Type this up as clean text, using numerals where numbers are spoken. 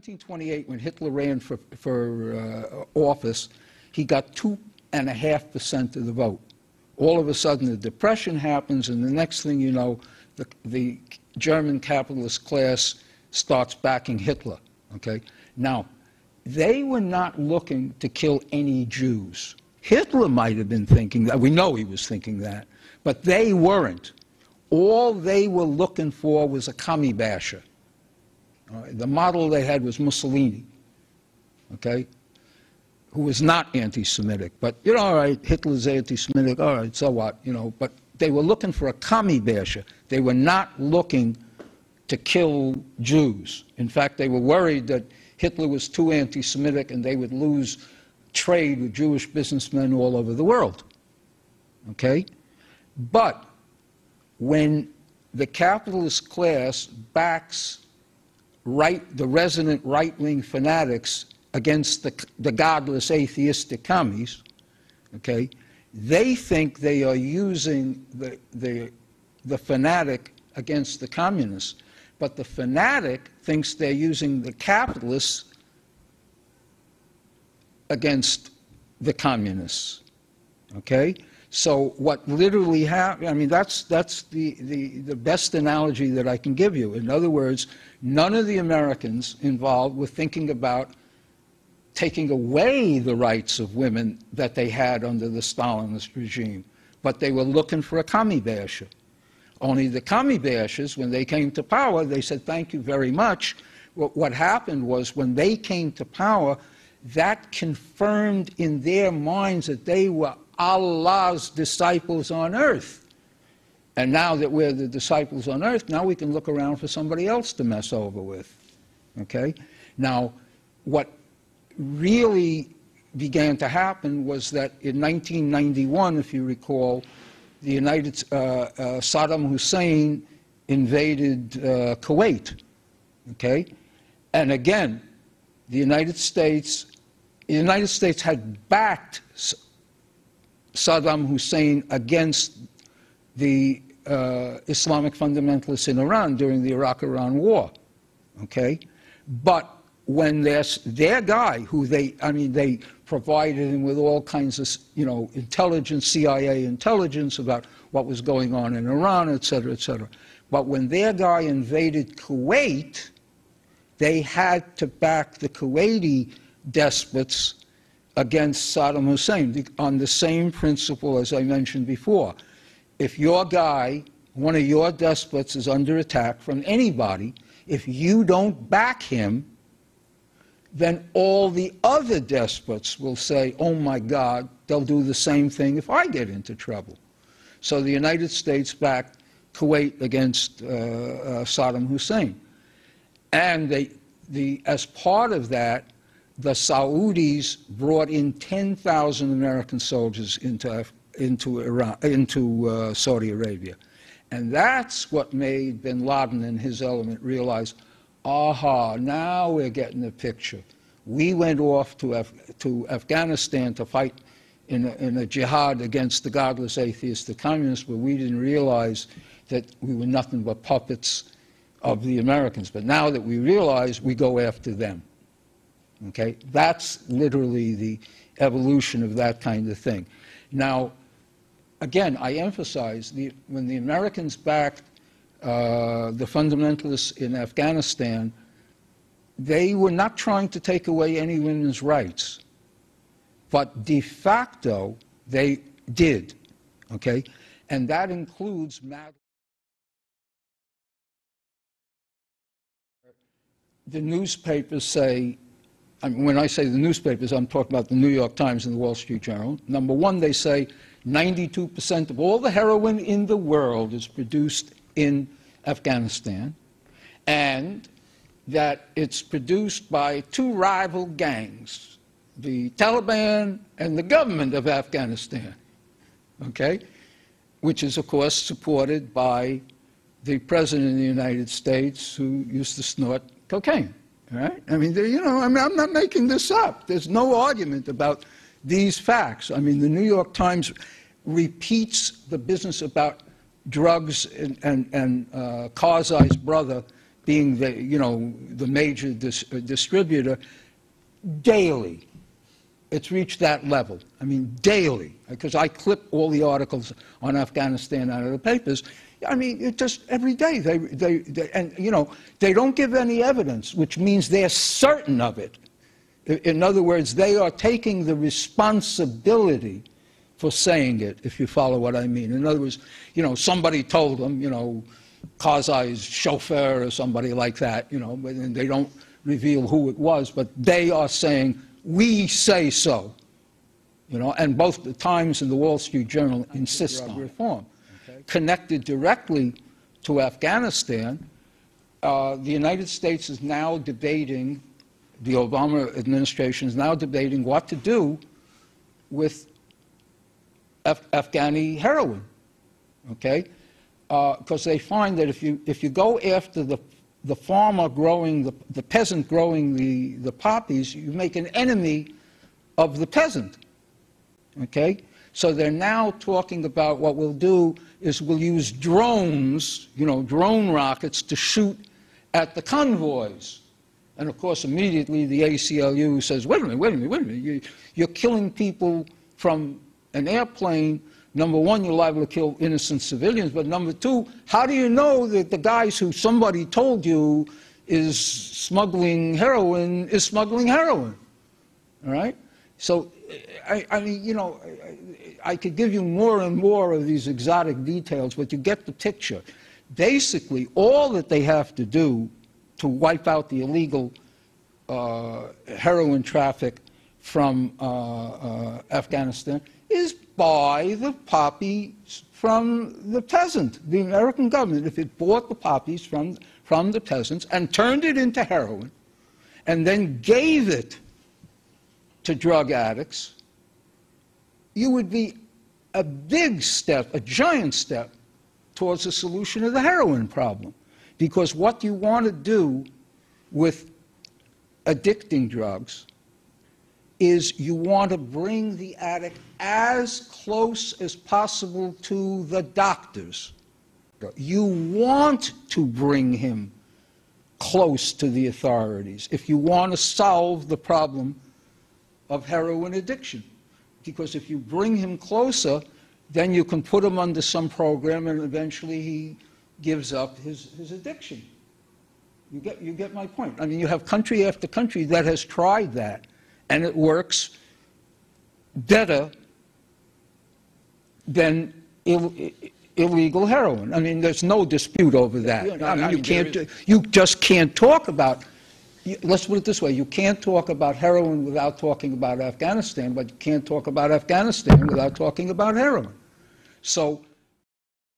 1928, when Hitler ran for office, he got 2.5% of the vote. All of a sudden, the Depression happens, and the next thing you know, the German capitalist class starts backing Hitler. Okay? Now, they were not looking to kill any Jews. Hitler might have been thinking that. We know he was thinking that. But they weren't. All they were looking for was a commie basher. The model they had was Mussolini, okay, who was not anti-Semitic. But, you know, all right, Hitler's anti-Semitic, all right, so what, you know. But they were looking for a commie basher. They were not looking to kill Jews. In fact, they were worried that Hitler was too anti-Semitic and they would lose trade with Jewish businessmen all over the world, okay? But when the capitalist class backs the resident right-wing fanatics against the godless atheistic commies, okay, they think they are using the fanatic against the communists, but the fanatic thinks they're using the capitalists against the communists, okay? So what literally happened, I mean, that's the best analogy that I can give you. In other words, none of the Americans involved were thinking about taking away the rights of women that they had under the Stalinist regime, but they were looking for a commie basher. Only the commie bashers, when they came to power, they said, thank you very much. What happened was when they came to power, that confirmed in their minds that they were Allah's disciples on earth. And now that we're the disciples on earth, now we can look around for somebody else to mess over with. Okay? Now, what really began to happen was that in 1991, if you recall, Saddam Hussein invaded Kuwait. Okay? And again, the United States had backed Saddam Hussein against the Islamic fundamentalists in Iran during the Iraq-Iran war, okay? But when their guy, who they provided him with all kinds of, you know, intelligence, CIA intelligence about what was going on in Iran, et cetera, et cetera. But when their guy invaded Kuwait, they had to back the Kuwaiti despots against Saddam Hussein on the same principle as I mentioned before. If your guy, one of your despots, is under attack from anybody, if you don't back him, then all the other despots will say, oh my God, they'll do the same thing if I get into trouble. So the United States backed Kuwait against Saddam Hussein. And as part of that, the Saudis brought in 10,000 American soldiers into Saudi Arabia. And that's what made bin Laden and his element realize, aha, now we're getting the picture. We went off to Afghanistan to fight in a jihad against the godless atheists, the communists, but we didn't realize that we were nothing but puppets of the Americans. But now that we realize, we go after them. Okay? That's literally the evolution of that kind of thing. Now, again, I emphasize, when the Americans backed the fundamentalists in Afghanistan, they were not trying to take away any women's rights. But de facto, they did. Okay? And that includes the newspapers say, I mean, when I say the newspapers, I'm talking about the New York Times and the Wall Street Journal. Number one, they say 92% of all the heroin in the world is produced in Afghanistan, and that it's produced by two rival gangs, the Taliban and the government of Afghanistan, okay? Which is, of course, supported by the President of the United States, who used to snort cocaine. Right? I mean, you know, I'm not making this up. There's no argument about these facts. I mean, the New York Times repeats the business about drugs and Karzai's brother being the, you know, the major distributor, daily. It's reached that level. I mean, daily, because I clip all the articles on Afghanistan out of the papers. I mean, it just every day and you know, they don't give any evidence, which means they're certain of it. In other words, they are taking the responsibility for saying it, if you follow what I mean. In other words, you know, somebody told them, you know, Karzai's chauffeur or somebody like that, you know, and they don't reveal who it was, but they are saying, we say so, you know, and both the Times and the Wall Street Journal insist on reform. Okay. Connected directly to Afghanistan, the United States is now debating, the Obama administration is now debating what to do with Afghani heroin, okay? Because they find that if you go after the farmer growing, the peasant growing the poppies, you make an enemy of the peasant, okay? So they're now talking about what we'll do is we'll use drones, you know, drone rockets to shoot at the convoys. And of course, immediately the ACLU says, wait a minute, you're killing people from an airplane. Number one, you're liable to kill innocent civilians, but number two, how do you know that the guys who somebody told you is smuggling heroin is smuggling heroin? All right? So, I mean, you know, I could give you more and more of these exotic details, but you get the picture. Basically, all that they have to do to wipe out the illegal heroin traffic from Afghanistan is buy the poppies from the peasant. The American government, if it bought the poppies from the peasants and turned it into heroin and then gave it to drug addicts, you would be a big step, a giant step, towards the solution of the heroin problem. Because what you want to do with addicting drugs is you want to bring the addict as close as possible to the doctors. You want to bring him close to the authorities if you want to solve the problem of heroin addiction. Because if you bring him closer, then you can put him under some program and eventually he gives up his addiction. You get my point. I mean, you have country after country that has tried that, and it works better than illegal heroin. I mean, there's no dispute over that. I mean, you just can't talk about, let's put it this way, you can't talk about heroin without talking about Afghanistan, but you can't talk about Afghanistan without talking about heroin. So